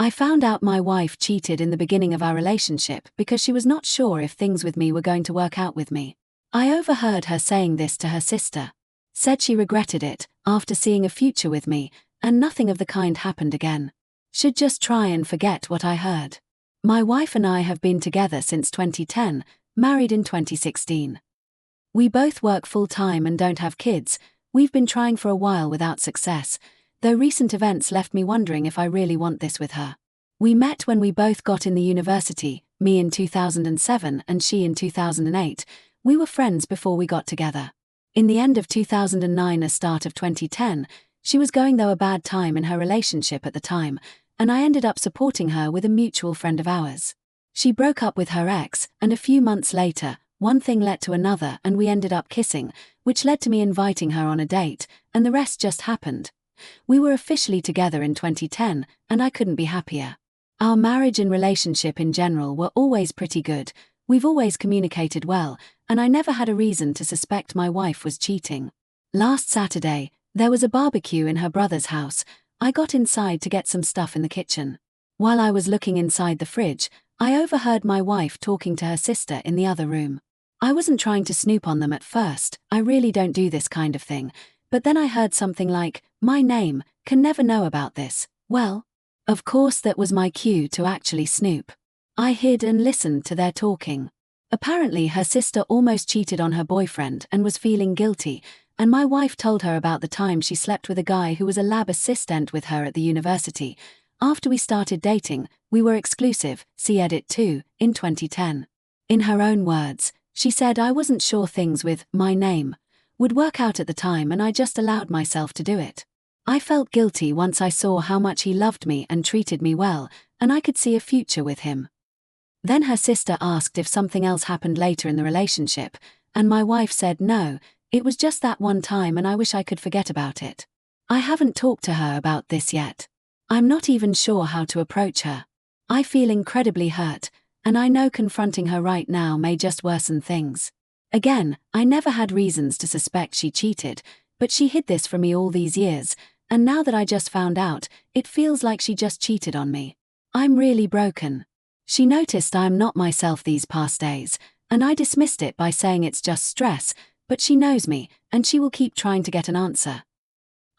I found out my wife cheated in the beginning of our relationship because she was not sure if things with me were going to work out with me. I overheard her saying this to her sister. Said she regretted it after seeing a future with me, and nothing of the kind happened again. Should just try and forget what I heard. My wife and I have been together since 2010, married in 2016. We both work full-time and don't have kids. We've been trying for a while without success, though recent events left me wondering if I really want this with her. We met when we both got in the university, me in 2007 and she in 2008. We were friends before we got together. In the end of 2009 or start of 2010, she was going through a bad time in her relationship at the time, and I ended up supporting her with a mutual friend of ours. She broke up with her ex, and a few months later, one thing led to another and we ended up kissing, which led to me inviting her on a date, and the rest just happened. We were officially together in 2010, and I couldn't be happier. Our marriage and relationship in general were always pretty good. We've always communicated well, and I never had a reason to suspect my wife was cheating. Last Saturday, there was a barbecue in her brother's house. I got inside to get some stuff in the kitchen. While I was looking inside the fridge, I overheard my wife talking to her sister in the other room. I wasn't trying to snoop on them at first, I really don't do this kind of thing, but then I heard something like, "My name, can never know about this." Well, of course that was my cue to actually snoop. I hid and listened to their talking. Apparently her sister almost cheated on her boyfriend and was feeling guilty, and my wife told her about the time she slept with a guy who was a lab assistant with her at the university. After we started dating, we were exclusive, see Edit 2, in 2010. In her own words, she said I wasn't sure things with my name would work out at the time and I just allowed myself to do it. I felt guilty once I saw how much he loved me and treated me well, and I could see a future with him. Then her sister asked if something else happened later in the relationship, and my wife said no, it was just that one time and I wish I could forget about it. I haven't talked to her about this yet. I'm not even sure how to approach her. I feel incredibly hurt, and I know confronting her right now may just worsen things. Again, I never had reasons to suspect she cheated, but she hid this from me all these years, and now that I just found out, it feels like she just cheated on me. I'm really broken. She noticed I'm not myself these past days, and I dismissed it by saying it's just stress, but she knows me, and she will keep trying to get an answer.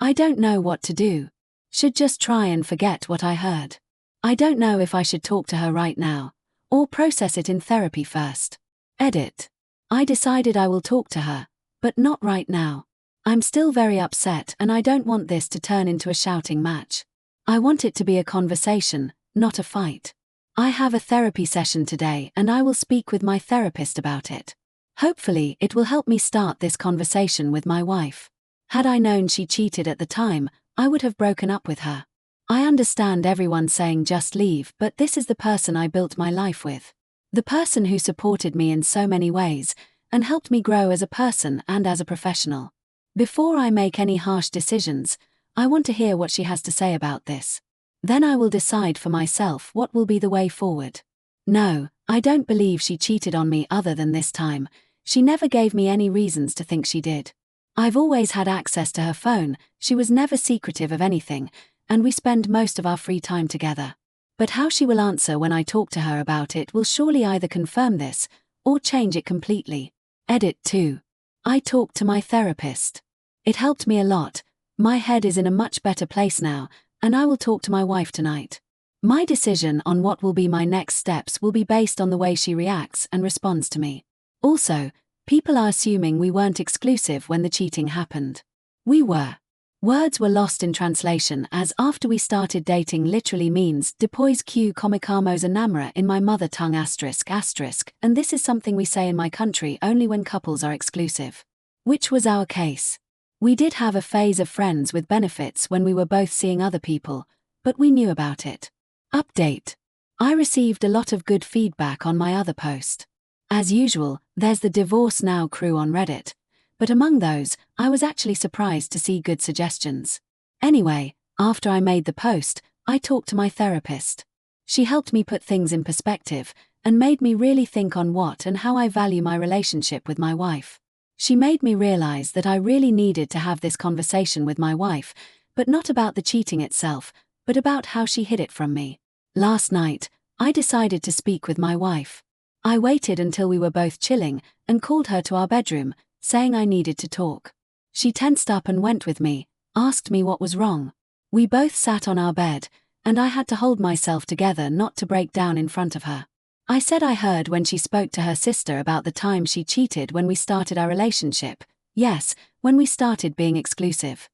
I don't know what to do. Should just try and forget what I heard. I don't know if I should talk to her right now, or process it in therapy first. Edit. I decided I will talk to her, but not right now. I'm still very upset and I don't want this to turn into a shouting match. I want it to be a conversation, not a fight. I have a therapy session today and I will speak with my therapist about it. Hopefully it will help me start this conversation with my wife. Had I known she cheated at the time, I would have broken up with her. I understand everyone saying just leave, but this is the person I built my life with. The person who supported me in so many ways, and helped me grow as a person and as a professional. Before I make any harsh decisions, I want to hear what she has to say about this. Then I will decide for myself what will be the way forward. No, I don't believe she cheated on me other than this time. She never gave me any reasons to think she did. I've always had access to her phone, she was never secretive of anything, and we spend most of our free time together. But how she will answer when I talk to her about it will surely either confirm this, or change it completely. Edit 2. I talked to my therapist. It helped me a lot. My head is in a much better place now, and I will talk to my wife tonight. My decision on what will be my next steps will be based on the way she reacts and responds to me. Also, people are assuming we weren't exclusive when the cheating happened. We were. Words were lost in translation as after we started dating literally means depois que comicamos enamora in my mother tongue ***, and this is something we say in my country only when couples are exclusive. Which was our case. We did have a phase of friends with benefits when we were both seeing other people, but we knew about it. Update. I received a lot of good feedback on my other post. As usual, there's the Divorce Now crew on Reddit. But among those, I was actually surprised to see good suggestions. Anyway, after I made the post, I talked to my therapist. She helped me put things in perspective, and made me really think on what and how I value my relationship with my wife. She made me realize that I really needed to have this conversation with my wife, but not about the cheating itself, but about how she hid it from me. Last night, I decided to speak with my wife. I waited until we were both chilling and called her to our bedroom, saying I needed to talk. She tensed up and went with me, asked me what was wrong. We both sat on our bed, and I had to hold myself together not to break down in front of her. I said I heard when she spoke to her sister about the time she cheated when we started our relationship. Yes, when we started being exclusive.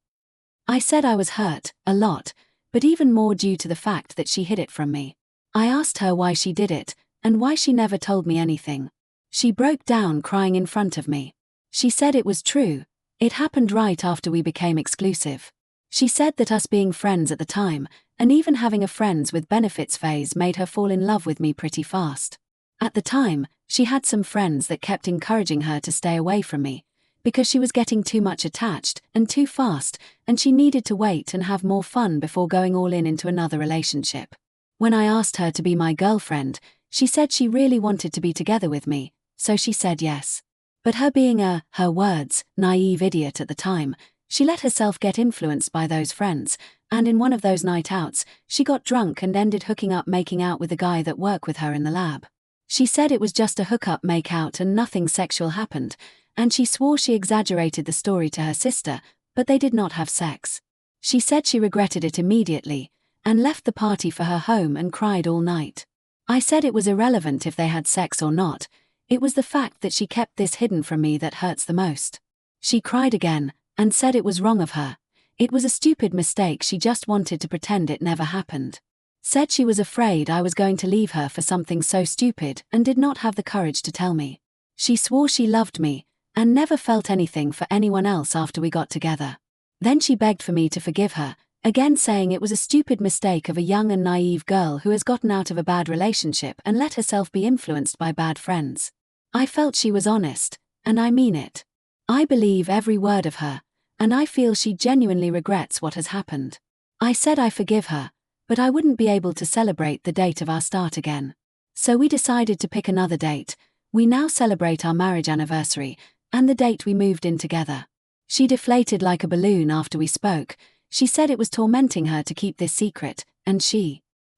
I said I was hurt, a lot, but even more due to the fact that she hid it from me. I asked her why she did it, and why she never told me anything. She broke down crying in front of me. She said it was true. It happened right after we became exclusive. She said that us being friends at the time, and even having a friends with benefits phase made her fall in love with me pretty fast. At the time, she had some friends that kept encouraging her to stay away from me, because she was getting too much attached and too fast, and she needed to wait and have more fun before going all in into another relationship. When I asked her to be my girlfriend, she said she really wanted to be together with me, so she said yes. But her being her words, naive idiot at the time, she let herself get influenced by those friends, and in one of those night outs, she got drunk and ended hooking up making out with the guy that worked with her in the lab. She said it was just a hookup make out and nothing sexual happened, and she swore she exaggerated the story to her sister, but they did not have sex. She said she regretted it immediately, and left the party for her home and cried all night. I said it was irrelevant if they had sex or not, it was the fact that she kept this hidden from me that hurts the most. She cried again, and said it was wrong of her. It was a stupid mistake, she just wanted to pretend it never happened. Said she was afraid I was going to leave her for something so stupid and did not have the courage to tell me. She swore she loved me, and never felt anything for anyone else after we got together. Then she begged for me to forgive her, again saying it was a stupid mistake of a young and naive girl who has gotten out of a bad relationship and let herself be influenced by bad friends. I felt she was honest, and I mean it. I believe every word of her, and I feel she genuinely regrets what has happened. I said I forgive her, but I wouldn't be able to celebrate the date of our start again. So we decided to pick another date. We now celebrate our marriage anniversary, and the date we moved in together. She deflated like a balloon after we spoke. She said it was tormenting her to keep this secret, and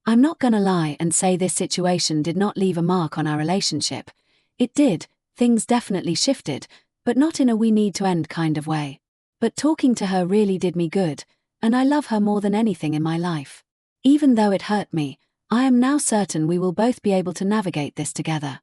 I'm not gonna lie and say this situation did not leave a mark on our relationship. It did, things definitely shifted, but not in a we need to end kind of way. But talking to her really did me good, and I love her more than anything in my life. Even though it hurt me, I am now certain we will both be able to navigate this together.